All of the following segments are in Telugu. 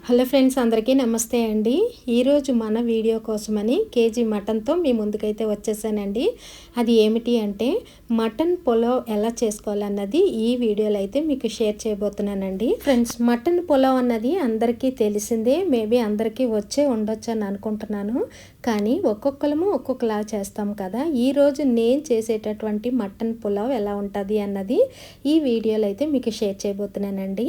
హలో ఫ్రెండ్స్, అందరికీ నమస్తే అండి. ఈరోజు మన వీడియో కోసమని కేజీ మటన్తో మీ ముందుకైతే వచ్చేసానండి. అది ఏమిటి అంటే మటన్ పులావ్ ఎలా చేసుకోవాలన్నది ఈ వీడియోలో అయితే మీకు షేర్ చేయబోతున్నానండి. ఫ్రెండ్స్, మటన్ పులావ్ అన్నది అందరికీ తెలిసిందే, మేబీ అందరికీ వచ్చే ఉండొచ్చు అని అనుకుంటున్నాను. కానీ ఒక్కొక్కరము ఒక్కొక్కలా చేస్తాం కదా. ఈరోజు నేను చేసేటటువంటి మటన్ పులావ్ ఎలా ఉంటుంది అన్నది ఈ వీడియోలో అయితే మీకు షేర్ చేయబోతున్నానండి.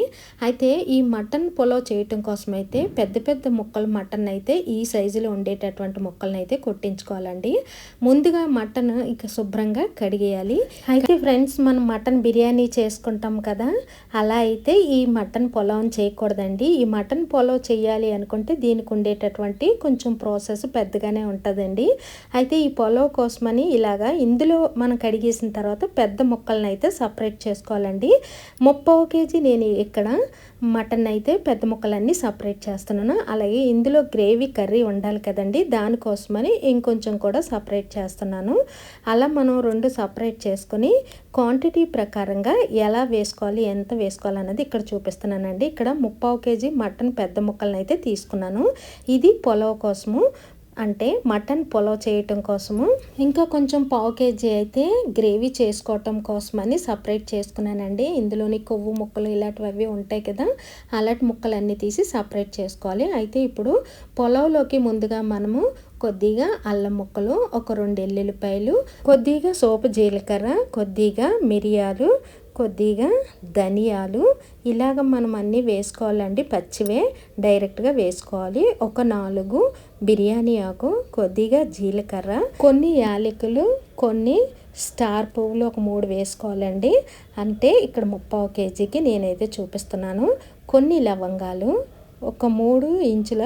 అయితే ఈ మటన్ పులావ్ చేయటం కోసం అయితే పెద్ద పెద్ద ముక్కలు మటన్ అయితే ఈ సైజులో ఉండేటటువంటి ముక్కలను అయితే కొట్టించుకోవాలండి. ముందుగా మటన్ ఇక శుభ్రంగా కడిగేయాలి. అయితే ఫ్రెండ్స్, మనం మటన్ బిర్యానీ చేసుకుంటాం కదా, అలా అయితే ఈ మటన్ పులావ్ చేయకూడదండి. ఈ మటన్ పులావ్ చేయాలి అనుకుంటే దీనికి ఉండేటటువంటి కొంచెం ప్రాసెస్ పెద్దగానే ఉంటుందండి. అయితే ఈ పులావ్ కోసమని ఇలాగా ఇందులో మనం కడిగేసిన తర్వాత పెద్ద ముక్కలను అయితే సపరేట్ చేసుకోవాలండి. 30 కేజీ నేను ఇక్కడ మటన్ అయితే పెద్ద ముక్కలన్నీ సపరేట్ చేస్తున్నాను. అలాగే ఇందులో గ్రేవీ కర్రీ ఉండాలి కదండి, దానికోసమని ఇంకొంచెం కూడా సపరేట్ చేస్తున్నాను. అలా మనం రెండు సపరేట్ చేసుకొని క్వాంటిటీ ప్రకారంగా ఎలా వేసుకోవాలి, ఎంత వేసుకోవాలి అన్నది ఇక్కడ చూపిస్తున్నానండి. ఇక్కడ 30 కేజీ మటన్ పెద్ద ముక్కలను అయితే తీసుకున్నాను. ఇది పులావ్ కోసము, అంటే మటన్ పులావ్ చేయటం కోసము. ఇంకా కొంచెం 1/2 కేజీ అయితే గ్రేవీ చేసుకోవటం కోసమని సపరేట్ చేసుకున్నానండి. ఇందులోని కొవ్వు ముక్కలు ఇలాంటివి ఉంటాయి కదా, అలాంటి ముక్కలన్నీ తీసి సపరేట్ చేసుకోవాలి. అయితే ఇప్పుడు పులావ్లోకి ముందుగా మనము కొద్దిగా అల్లం ముక్కలు, ఒక 2 ఎల్లుల్లిపాయలు, కొద్దిగా సోపు జీలకర్ర, కొద్దిగా మిరియాలు, కొద్దిగా ధనియాలు, ఇలాగ మనం అన్నీ వేసుకోవాలండి. పచ్చివే డైరెక్ట్గా వేసుకోవాలి. ఒక 4 బిర్యానీ ఆకు, కొద్దిగా జీలకర్ర, కొన్ని యాలకులు, కొన్ని స్టార్ పువ్వులు ఒక 3 వేసుకోవాలండి. అంటే ఇక్కడ 30 కేజీకి నేనైతే చూపిస్తున్నాను. కొన్ని లవంగాలు, ఒక 3 ఇంచుల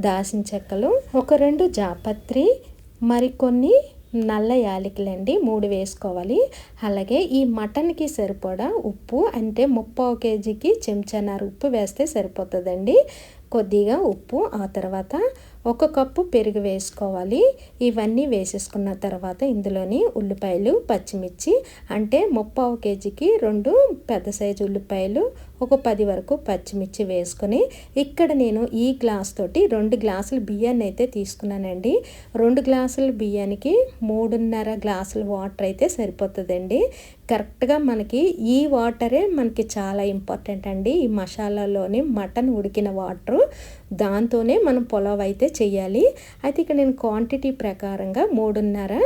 దాల్చిన చెక్కలు, ఒక 2 జాపత్రి, మరికొన్ని నల్ల యాలకులండి 3 వేసుకోవాలి. అలాగే ఈ మటన్కి సరిపడా ఉప్పు, అంటే 30 కేజీకి చెంచాన్నర ఉప్పు వేస్తే సరిపోతుందండి. కొద్దిగా ఉప్పు, ఆ తర్వాత 1 కప్పు పెరుగు వేసుకోవాలి. ఇవన్నీ వేసేసుకున్న తర్వాత ఇందులోని ఉల్లిపాయలు, పచ్చిమిర్చి, అంటే 30 కేజీకి 2 పెద్ద సైజు ఉల్లిపాయలు, ఒక 10 వరకు పచ్చిమిర్చి వేసుకొని, ఇక్కడ నేను ఈ గ్లాస్ తోటి 2 గ్లాసులు బియ్యాన్ని అయితే తీసుకున్నానండి. 2 గ్లాసుల బియ్యానికి 3.5 గ్లాసుల వాటర్ అయితే సరిపోతుందండి. కరెక్ట్గా మనకి ఈ వాటరే మనకి చాలా ఇంపార్టెంట్ అండి. ఈ మసాలాలోని మటన్ ఉడికిన వాటరు, దాంతోనే మనం పులావ్ అయితే చేయాలి. అయితే ఇక్కడ నేను క్వాంటిటీ ప్రకారంగా 3.5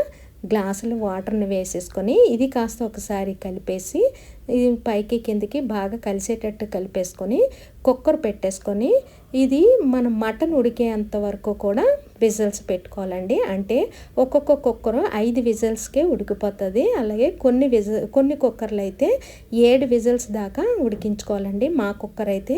గ్లాసులు వాటర్ని వేసేసుకొని ఇది కాస్త ఒకసారి కలిపేసి, ఇది పైకి కిందకి బాగా కలిసేటట్టు కలిపేసుకొని కుక్కర్ పెట్టేసుకొని, ఇది మన మటన్ ఉడికేంత వరకు కూడా విజిల్స్ పెట్టుకోవాలండి. అంటే ఒక్కొక్క కుక్కర్ 5 విజిల్స్కే ఉడికిపోతుంది. అలాగే కొన్ని కుక్కర్లు అయితే 7 విజిల్స్ దాకా ఉడికించుకోవాలండి. మా కుక్కర్ అయితే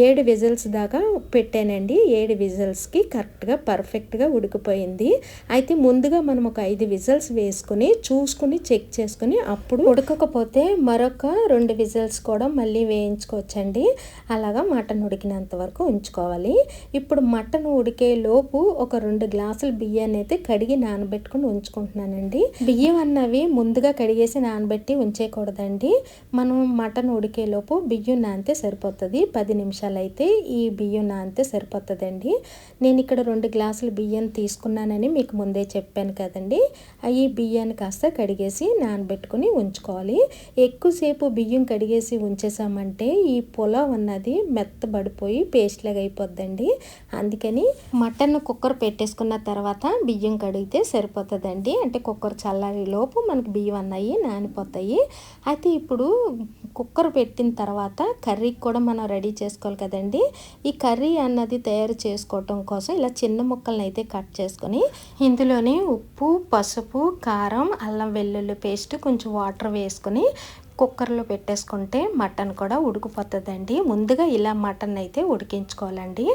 7 విజిల్స్ దాకా పెట్టానండి. 7 విజిల్స్కి కరెక్ట్గా పర్ఫెక్ట్గా ఉడికిపోయింది. అయితే ముందుగా మనం ఒక 5 విజిల్స్ వేసుకొని చూసుకుని చెక్ చేసుకుని, అప్పుడు ఉడకకపోతే మరొక 2 విజిల్స్ కూడా మళ్ళీ వేయించుకోవచ్చండి. అలాగా మటన్ ఉడికినంత వరకు ఉంచుకోవాలి. ఇప్పుడు మటన్ ఉడికే లోపు ఒక 2 గ్లాసుల బియ్యాన్ని అయితే కడిగి నానబెట్టుకుని ఉంచుకుంటున్నానండి. బియ్యం అన్నవి ముందుగా కడిగేసి నానబెట్టి ఉంచేయకూడదండి. మనం మటన్ ఉడికే లోపు బియ్యం నానితే సరిపోతుంది. 10 నిమిషాలు అయితే ఈ బియ్యం నానితే సరిపోతుందండి. నేను ఇక్కడ 2 గ్లాసుల బియ్యం తీసుకున్నానని మీకు ముందే చెప్పాను కదండి. ఈ బియ్యాన్ని కాస్త కడిగేసి నానబెట్టుకుని ఉంచుకోవాలి. ఎక్కువసేపు బియ్యం కడిగేసి ఉంచేసామంటే ఈ పులావ్ అన్నది మెత్తబడిపోయి పేస్ట్ లాగా అయిపోద్దండి. అందుకని మటన్ కుక్కర్ పెట్టేసుకున్న తర్వాత బియ్యం కడిగితే సరిపోతుందండి. అంటే కుక్కర్ చల్లారి లోపు మనకి బియ్యం అన్నవి నానిపోతాయి. అయితే ఇప్పుడు కుక్కర్ పెట్టిన తర్వాత కర్రీకి కూడా మనం రెడీ చేసుకోవాలి కదండి. ఈ కర్రీ అన్నది తయారు చేసుకోవటం కోసం ఇలా చిన్న ముక్కలను అయితే కట్ చేసుకొని, ఇందులోనే ఉప్పు, పసుపు, కారం, అల్లం వెల్లుల్లి పేస్ట్, కొంచెం వాటర్ వేసుకొని కుక్కర్లో పెట్టేసుకుంటే మటన్ కూడా ఉడికిపోతుందండి. ముందుగా ఇలా మటన్ అయితే ఉడికించుకోవాలండి.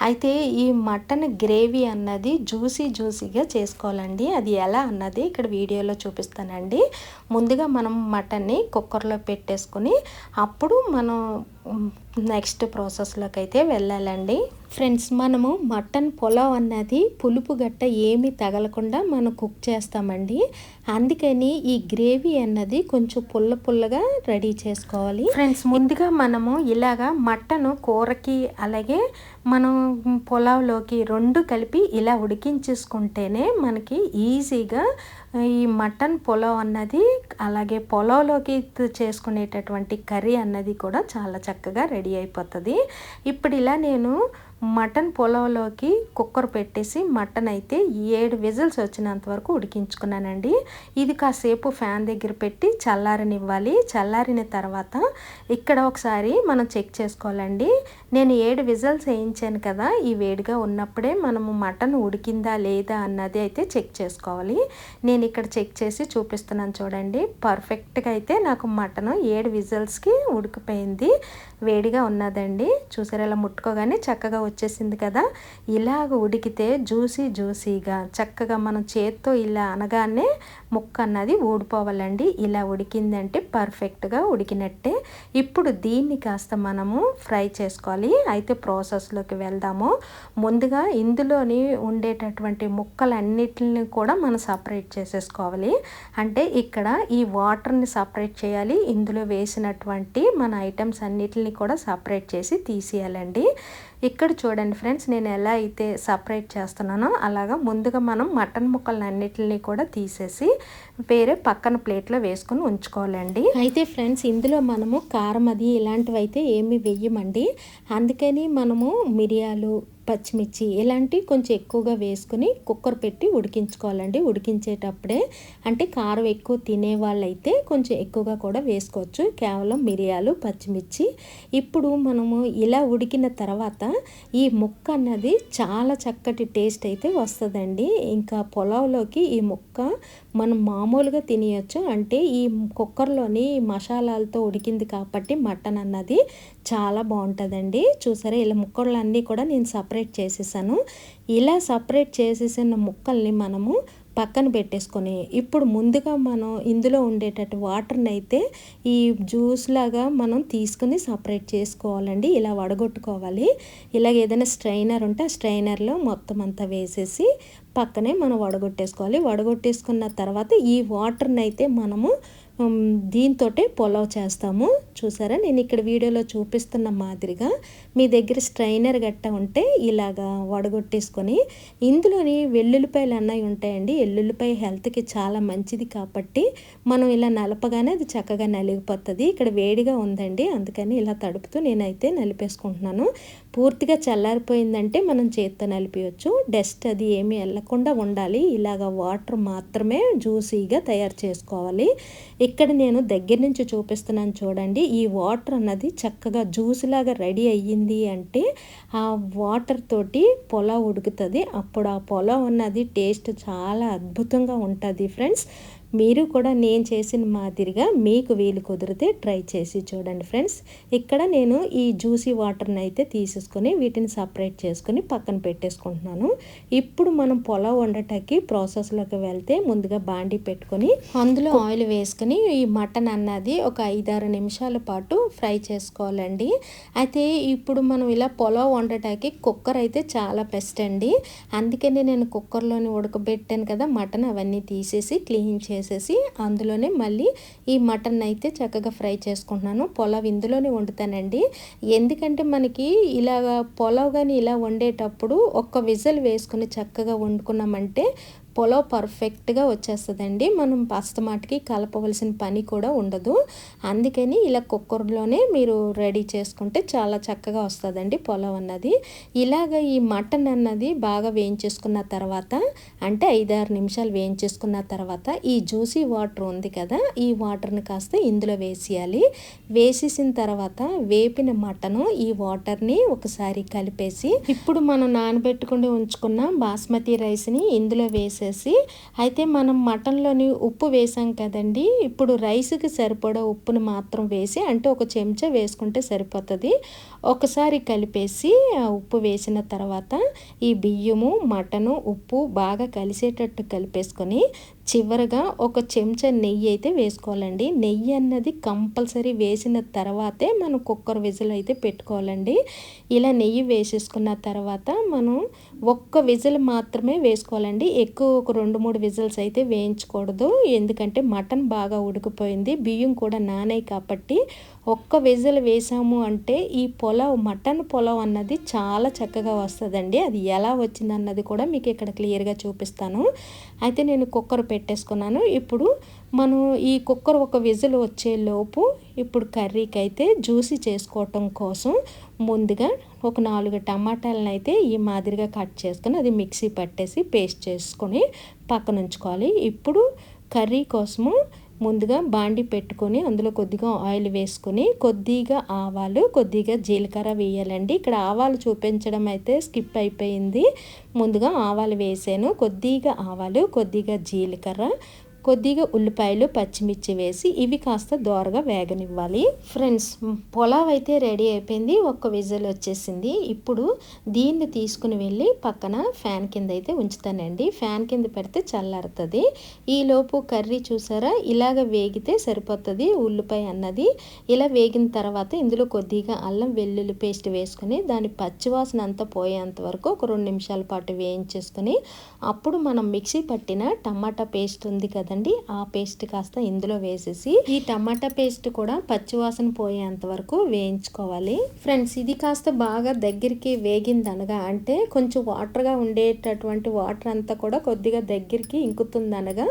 అయితే ఈ మటన్ గ్రేవీ అన్నది జ్యూసీగా చేసుకోవాలండి. అది ఎలా అన్నది ఇక్కడ వీడియోలో చూపిస్తానండి. ముందుగా మనం మటన్ని కుక్కర్లో పెట్టేసుకొని, అప్పుడు మనం నెక్స్ట్ ప్రాసెస్లోకి అయితే వెళ్ళాలండి. ఫ్రెండ్స్, మనము మటన్ పులావ్ అన్నది పులుపు గట్ట ఏమీ తగలకుండా మనం కుక్ చేస్తామండి. అందుకని ఈ గ్రేవీ అన్నది కొంచెం పుల్లగా రెడీ చేసుకోవాలి. ఫ్రెండ్స్, ముందుగా మనము ఇలాగా మటన్ కూరకి అలాగే మనం పులావ్లోకి రెండు కలిపి ఇలా ఉడికించేసుకుంటేనే మనకి ఈజీగా ఈ మటన్ పులావ్ అన్నది అలాగే పులావ్లోకి చేసుకునేటటువంటి కర్రీ అన్నది కూడా చాలా చక్కగా రెడీ అయిపోతుంది. ఇప్పుడు ఇలా నేను మటన్ పులావ్లోకి కుక్కర్ పెట్టేసి మటన్ అయితే 7 విజిల్స్ వచ్చినంత వరకు ఉడికించుకున్నానండి. ఇది కాసేపు ఫ్యాన్ దగ్గర పెట్టి చల్లారనివ్వాలి. చల్లారిన తర్వాత ఇక్కడ ఒకసారి మనం చెక్ చేసుకోవాలండి. నేను 7 విజిల్స్ వేయించాను కదా, ఈ వేడిగా ఉన్నప్పుడే మనము మటన్ ఉడికిందా లేదా అన్నది అయితే చెక్ చేసుకోవాలి. నేను ఇక్కడ చెక్ చేసి చూపిస్తున్నాను చూడండి. పర్ఫెక్ట్గా అయితే నాకు మటన్ 7 విజిల్స్కి ఉడికిపోయింది. వేడిగా ఉన్నదండి. చూసారా, ఇలా ముట్టుకోగానే చక్కగా వచ్చేసింది కదా. ఇలాగ ఉడికితే జ్యూసీగా చక్కగా మనం చేత్తో ఇలా అనగానే ముక్క అన్నది ఊడిపోవాలండి. ఇలా ఉడికిందంటే పర్ఫెక్ట్గా ఉడికినట్టే. ఇప్పుడు దీన్ని కాస్త మనము ఫ్రై చేసుకోవాలి. అయితే ప్రాసెస్లోకి వెళ్దాము. ముందుగా ఇందులోని ఉండేటటువంటి ముక్కలన్నిటిని కూడా మనం సపరేట్ చేసేసుకోవాలి. అంటే ఇక్కడ ఈ వాటర్ని సపరేట్ చేయాలి. ఇందులో వేసినటువంటి మన ఐటమ్స్ అన్నిటిని కూడా సపరేట్ చేసి తీసేయాలండి. ఇక్కడ చూడండి ఫ్రెండ్స్, నేను ఎలా అయితే సపరేట్ చేస్తున్నానో అలాగా ముందుగా మనం మటన్ ముక్కలన్నిటిని కూడా తీసేసి వేరే పక్కన ప్లేట్లో వేసుకొని ఉంచుకోవాలండి. అయితే ఫ్రెండ్స్, ఇందులో మనము కారం అది ఇలాంటివి అయితే ఏమి వెయ్యమండి. అందుకని మనము మిరియాలు, పచ్చిమిర్చి ఇలాంటివి కొంచెం ఎక్కువగా వేసుకుని కుక్కర్ పెట్టి ఉడికించుకోవాలండి. ఉడికించేటప్పుడే అంటే కారం ఎక్కువ తినే వాళ్ళైతే కొంచెం ఎక్కువగా కూడా వేసుకోవచ్చు. కేవలం మిరియాలు, పచ్చిమిర్చి. ఇప్పుడు మనము ఇలా ఉడికిన తర్వాత ఈ ముక్క అన్నది చాలా చక్కటి టేస్ట్ అయితే వస్తుందండి. ఇంకా పులావ్లోకి ఈ ముక్క మనం మామూలుగా తినేయచ్చు. అంటే ఈ కుక్కర్లోని మసాలాలతో ఉడికింది కాబట్టి మటన్ అన్నది చాలా బాగుంటుందండి. చూసారా, ఇలా ముక్కలన్నీ కూడా నేను సపరేట్ చేసేసాను. ఇలా సపరేట్ చేసేసిన ముక్కల్ని మనము పక్కన పెట్టేసుకొని ఇప్పుడు ముందుగా మనం ఇందులో ఉండేటట్టు వాటర్ని అయితే ఈ జ్యూస్ లాగా మనం తీసుకుని సపరేట్ చేసుకోవాలండి. ఇలా వడగొట్టుకోవాలి. ఇలాగ ఏదైనా స్ట్రైనర్ ఉంటే ఆ స్ట్రైనర్లో మొత్తం అంతా వేసేసి పక్కనే మనం వడగొట్టేసుకోవాలి. వడగొట్టేసుకున్న తర్వాత ఈ వాటర్ని అయితే మనము దీంతో పులావ్ చేస్తాము. చూసారా, నేను ఇక్కడ వీడియోలో చూపిస్తున్న మాదిరిగా మీ దగ్గర స్ట్రైనర్ గట్ట ఉంటే ఇలాగా వడగొట్టేసుకొని ఇందులోని వెల్లుల్లిపాయలు అన్నవి ఉంటాయండి. వెల్లుల్లిపాయ హెల్త్కి చాలా మంచిది కాబట్టి మనం ఇలా నలపగానే అది చక్కగా నలిగిపోతుంది. ఇక్కడ వేడిగా ఉందండి, అందుకని ఇలా తడుపుతూ నేనైతే నలిపేసుకుంటున్నాను. పూర్తిగా చల్లారిపోయిందంటే మనం చేత్తో నలిపేయచ్చు. డస్ట్ అది ఏమీ వెళ్ళకుండా ఉండాలి. ఇలాగ వాటర్ మాత్రమే జ్యూసీగా తయారు చేసుకోవాలి. ఇక్కడ నేను దగ్గర నుంచి చూపిస్తున్నాను చూడండి. ఈ వాటర్ అన్నది చక్కగా జ్యూస్ లాగా రెడీ అయ్యింది అంటే ఆ వాటర్ తోటి పులావ్ ఉడుకుతుంది. అప్పుడు ఆ పులావ్ అన్నది టేస్ట్ చాలా అద్భుతంగా ఉంటుంది ఫ్రెండ్స్. మీరు కూడా నేను చేసిన మాదిరిగా మీకు వీలు కుదిరితే ట్రై చేసి చూడండి ఫ్రెండ్స్. ఇక్కడ నేను ఈ జ్యూసీ వాటర్ని అయితే తీసేసుకొని వీటిని సపరేట్ చేసుకొని పక్కన పెట్టేసుకుంటున్నాను. ఇప్పుడు మనం పులావ్ వండటానికి ప్రాసెస్లోకి వెళ్తే ముందుగా బాండీ పెట్టుకొని అందులో ఆయిల్ వేసుకొని ఈ మటన్ అన్నది ఒక 5-6 నిమిషాల పాటు ఫ్రై చేసుకోవాలండి. అయితే ఇప్పుడు మనం ఇలా పులావ్ వండటానికి కుక్కర్ అయితే చాలా బెస్ట్ అండి. అందుకని నేను కుక్కర్లోని ఉడకబెట్టాను కదా మటన్, అవన్నీ తీసేసి క్లీన్ చేసేసి అందులోనే మళ్ళీ ఈ మటన్ అయితే చక్కగా ఫ్రై చేసుకుంటున్నాను. పులావ్ ఇందులోనే వండుతానండి. ఎందుకంటే మనకి ఇలాగ పులావ్ కానీ ఇలా వండేటప్పుడు ఒక్క విజిల్ వేసుకుని చక్కగా వండుకున్నామంటే పులావ్ పర్ఫెక్ట్గా వచ్చేస్తుందండి. మనం అస్తమాటికి కలపవలసిన పని కూడా ఉండదు. అందుకని ఇలా కుక్కర్లోనే మీరు రెడీ చేసుకుంటే చాలా చక్కగా వస్తుందండి పులావ్ అన్నది. ఇలాగ ఈ మటన్ అన్నది బాగా వేయించేసుకున్న తర్వాత అంటే 5-6 నిమిషాలు వేయించేసుకున్న తర్వాత ఈ జ్యూసీ వాటర్ ఉంది కదా, ఈ వాటర్ని కాస్త ఇందులో వేసేయాలి. వేసేసిన తర్వాత వేపిన మటను ఈ వాటర్ని ఒకసారి కలిపేసి ఇప్పుడు మనం నానబెట్టుకుని ఉంచుకున్న బాస్మతి రైస్ని ఇందులో వేసి అయితే మనం మటన్లోని ఉప్పు వేసాం కదండి, ఇప్పుడు రైస్కి సరిపడా ఉప్పును మాత్రం వేసి అంటే ఒక చెంచా వేసుకుంటే సరిపోతుంది. ఒకసారి కలిపేసి ఆ ఉప్పు వేసిన తర్వాత ఈ బియ్యము, మటను, ఉప్పు బాగా కలిసేటట్టు కలిపేసుకొని చివరగా ఒక చెంచా నెయ్యి అయితే వేసుకోవాలండి. నెయ్యి అన్నది కంపల్సరీ వేసిన తర్వాతే మనం కుక్కర్ విజిల్ అయితే పెట్టుకోవాలండి. ఇలా నెయ్యి వేసేసుకున్న తర్వాత మనం ఒక్క విజిల్ మాత్రమే వేసుకోవాలండి. ఎక్కువ ఒక 2-3 విజిల్స్ అయితే వేయించకూడదు. ఎందుకంటే మటన్ బాగా ఉడికిపోయింది, బియ్యం కూడా నానాయి కాబట్టి ఒక్క విజిల్ వేసాము అంటే ఈ మటన్ పులావ్ అన్నది చాలా చక్కగా వస్తుందండి. అది ఎలా వచ్చిందన్నది కూడా మీకు ఇక్కడ క్లియర్గా చూపిస్తాను. అయితే నేను కుక్కర్ పెట్టేసుకున్నాను. ఇప్పుడు మనం ఈ కుక్కర్ ఒక విజిల్ వచ్చేలోపు ఇప్పుడు కర్రీకి అయితే జ్యూసీ చేసుకోవటం కోసం ముందుగా ఒక 4 టమాటాలను అయితే ఈ మాదిరిగా కట్ చేసుకొని అది మిక్సీ పట్టేసి పేస్ట్ చేసుకొని పక్కన ఉంచుకోవాలి. ఇప్పుడు కర్రీ కోసము ముందుగా బాండి పెట్టుకొని అందులో కొద్దిగా ఆయిల్ వేసుకొని కొద్దిగా ఆవాలు, కొద్దిగా జీలకర్ర వేయాలండి. ఇక్కడ ఆవాలు చూపించడం అయితే స్కిప్ అయిపోయింది. ముందుగా ఆవాలు వేసాను, కొద్దిగా ఆవాలు, కొద్దిగా జీలకర్ర, కొద్దిగా ఉల్లిపాయలు, పచ్చిమిర్చి వేసి ఇవి కాస్త దోరగా వేగనివ్వాలి. ఫ్రెండ్స్, పులావ్ అయితే రెడీ అయిపోయింది. ఒక్క విజిల్ వచ్చేసింది. ఇప్పుడు దీన్ని తీసుకుని వెళ్ళి పక్కన ఫ్యాన్ కింద అయితే ఉంచుతానండి. ఫ్యాన్ కింద పెడితే చల్లారుతుంది. ఈలోపు కర్రీ చూసారా ఇలాగ వేగితే సరిపోతుంది. ఉల్లిపాయ అన్నది ఇలా వేగిన తర్వాత ఇందులో కొద్దిగా అల్లం వెల్లుల్లి పేస్ట్ వేసుకొని దాని పచ్చివాసన అంతా పోయేంత వరకు ఒక 2 నిమిషాల పాటు వేయించేసుకొని అప్పుడు మనం మిక్సీ పట్టిన టమాటా పేస్ట్ ఉంది కదా, ఆ పేస్ట్ కాస్త ఇందులో వేసేసి ఈ టమాటా పేస్ట్ కూడా పచ్చివాసన పోయేంత వరకు వేయించుకోవాలి. ఫ్రెండ్స్, ఇది కాస్త బాగా దగ్గరికి వేగిందనగా అంటే కొంచెం వాటర్గా ఉండేటటువంటి వాటర్ అంతా కూడా కొద్దిగా దగ్గరికి ఇంకుతుందనగా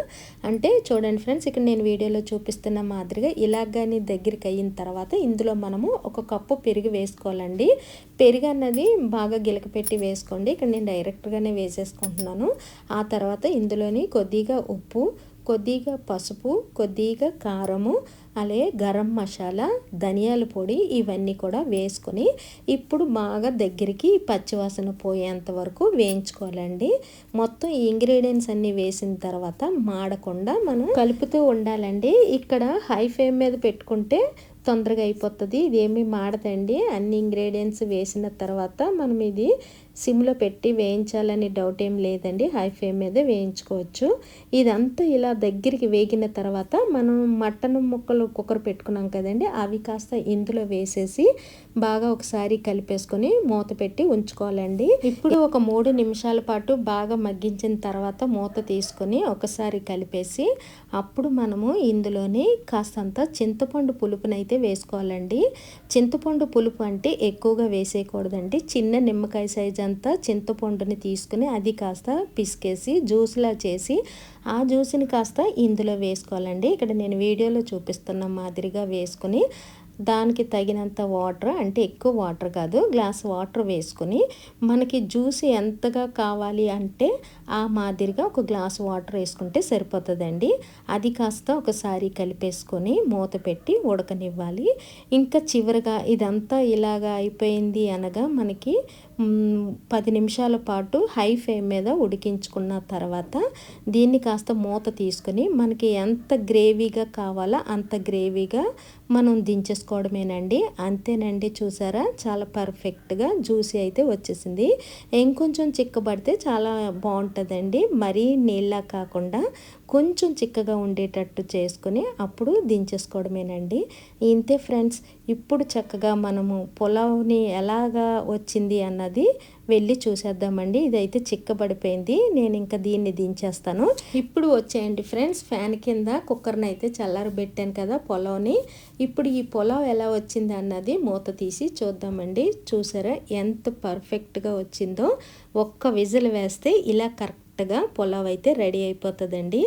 అంటే చూడండి ఫ్రెండ్స్, ఇక్కడ నేను వీడియోలో చూపిస్తున్న మాదిరిగా ఇలాగని దగ్గరికి అయిన తర్వాత ఇందులో మనము 1 కప్పు పెరుగు వేసుకోవాలండి. పెరుగు అన్నది బాగా గిలకపెట్టి వేసుకోండి. ఇక్కడ నేను డైరెక్ట్గానే వేసేసుకుంటున్నాను. ఆ తర్వాత ఇందులోని కొద్దిగా ఉప్పు, కొద్దిగా పసుపు, కొద్దిగా కారము, అలాగే గరం మసాలా, ధనియాల పొడి ఇవన్నీ కూడా వేసుకొని ఇప్పుడు బాగా దగ్గరికి పచ్చివాసన పోయేంత వరకు వేయించుకోవాలండి. మొత్తం ఈ ఇంగ్రీడియంట్స్ అన్నీ వేసిన తర్వాత మాడకుండా మనం కలుపుతూ ఉండాలండి. ఇక్కడ హై ఫ్లేమ్ మీద పెట్టుకుంటే తొందరగా అయిపోతుంది. ఇదేమీ మాడదండి. అన్ని ఇంగ్రీడియంట్స్ వేసిన తర్వాత మనం ఇది సిమ్లో పెట్టి వేయించాలని డౌట్ ఏం లేదండి. హై ఫ్లేమ్ మీద వేయించుకోవచ్చు. ఇదంతా ఇలా దగ్గరికి వేగిన తర్వాత మనం మటన్ ముక్కలు కుక్కర్ పెట్టుకున్నాం కదండి, అవి కాస్త ఇందులో వేసేసి బాగా ఒకసారి కలిపేసుకొని మూత పెట్టి ఉంచుకోవాలండి. ఇప్పుడు ఒక 3 నిమిషాల పాటు బాగా మగ్గించిన తర్వాత మూత తీసుకొని ఒకసారి కలిపేసి అప్పుడు మనము ఇందులోని కాస్తంత చింతపండు పులుపునైతే వేసుకోవాలండి. చింతపండు పులుపు అంటే ఎక్కువగా వేసేయకూడదండి. చిన్న నిమ్మకాయ సైజ్ అంతా చింతపండుని తీసుకుని అది కాస్త పిసికేసి జ్యూస్లా చేసి ఆ జ్యూస్ని కాస్త ఇందులో వేసుకోవాలండి. ఇక్కడ నేను వీడియోలో చూపిస్తున్న మాదిరిగా వేసుకుని దానికి తగినంత వాటర్, అంటే ఎక్కువ వాటర్ కాదు, గ్లాస్ వాటర్ వేసుకొని మనకి జ్యూస్ ఎంతగా కావాలి అంటే ఆ మాదిరిగా ఒక గ్లాస్ వాటర్ వేసుకుంటే సరిపోతుందండి. అది కాస్త ఒకసారి కలిపేసుకొని మూత పెట్టి ఉడకనివ్వాలి. ఇంకా చివరిగా ఇదంతా ఇలాగా అయిపోయింది అనగా మనకి 10 నిమిషాల పాటు హై ఫ్లేమ్ మీద ఉడికించుకున్న తర్వాత దీన్ని కాస్త మూత తీసుకొని మనకి ఎంత గ్రేవీగా కావాలో అంత గ్రేవీగా మనం దించేసుకోవడమేనండి. అంతేనండి, చూసారా చాలా పర్ఫెక్ట్గా జ్యూసీ అయితే వచ్చేసింది. ఇంకొంచెం చిక్కబడితే చాలా బాగుంటుందండి. మరీ నీళ్ళ కాకుండా కొంచెం చిక్కగా ఉండేటట్టు చేసుకొని అప్పుడు దించేసుకోవడమేనండి. ఇంతే ఫ్రెండ్స్. ఇప్పుడు చక్కగా మనము పులావ్ని ఎలాగా వచ్చింది అన్నది వెళ్ళి చూసేద్దామండి. ఇదైతే చిక్కబడిపోయింది. నేను ఇంకా దీన్ని దించేస్తాను. ఇప్పుడు వచ్చేయండి ఫ్రెండ్స్, ఫ్యాన్ కింద కుక్కర్ని అయితే చల్లారబెట్టాను కదా పులావ్ని. ఇప్పుడు ఈ పులావ్ ఎలా వచ్చింది అన్నది మూత తీసి చూద్దామండి. చూసారా ఎంత పర్ఫెక్ట్గా వచ్చిందో. ఒక్క విజిల్ వేస్తే ఇలా కరెక్ట్గా పులావ్ అయితే రెడీ అయిపోతుందండి.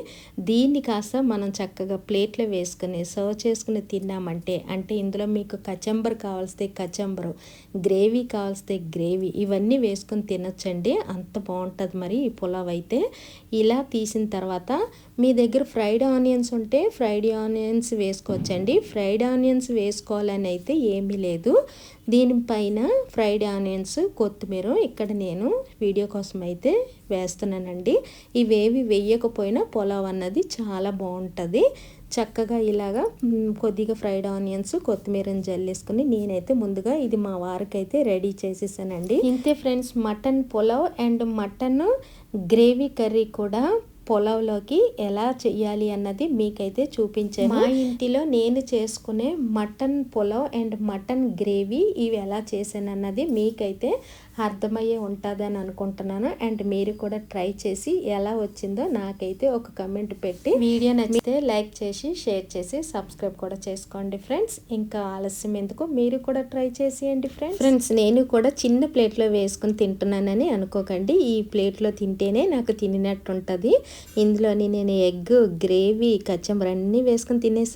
దీన్ని కాస్త మనం చక్కగా ప్లేట్లో వేసుకుని సర్వ్ చేసుకుని తిన్నామంటే, అంటే ఇందులో మీకు కచంబర్ కావాల్స్తే కచంబరు, గ్రేవీ కావాల్స్తే గ్రేవీ, ఇవన్నీ వేసుకొని తినొచ్చండి. అంత బాగుంటుంది మరి ఈ పులావ్ అయితే. ఇలా తీసిన తర్వాత మీ దగ్గర ఫ్రైడ్ ఆనియన్స్ ఉంటే ఫ్రైడ్ ఆనియన్స్ వేసుకోవచ్చండి. ఫ్రైడ్ ఆనియన్స్ వేసుకోవాలని అయితే ఏమీ లేదు. దీనిపైన ఫ్రైడ్ ఆనియన్స్, కొత్తిమీర ఇక్కడ నేను వీడియో కోసం అయితే వేస్తున్నానండి. ఇవేవి వేయకపోయినా పులావ్ అన్నది చాలా బాగుంటుంది. చక్కగా ఇలాగా కొద్దిగా ఫ్రైడ్ ఆనియన్స్, కొత్తిమీరని జల్లేసుకుని నేనైతే ముందుగా ఇది మా వారికైతే రెడీ చేసేసానండి. ఇంతే friends, mutton pulao and mutton gravy curry కూడా పులావ్లోకి ఎలా చేయాలి అన్నది మీకైతే చూపించాను. మా ఇంటిలో నేను చేసుకునే mutton pulao and mutton gravy ఇవి ఎలా చేశాను అన్నది మీకైతే అర్థమయ్యే ఉంటుందని అనుకుంటున్నాను. అండ్ మీరు కూడా ట్రై చేసి ఎలా వచ్చిందో నాకైతే ఒక కమెంట్ పెట్టి వీడియో నచ్చితే లైక్ చేసి షేర్ చేసి సబ్స్క్రైబ్ కూడా చేసుకోండి ఫ్రెండ్స్. ఇంకా ఆలస్యం ఎందుకు, మీరు కూడా ట్రై చేసేయండి ఫ్రెండ్స్. నేను కూడా చిన్న ప్లేట్లో వేసుకుని తింటున్నానని అనుకోకండి. ఈ ప్లేట్లో తింటేనే నాకు తినినట్టు ఉంటుంది. ఇందులోని నేను ఎగ్, గ్రేవీ, కచ్చంబర్ అన్నీ వేసుకుని తినేసి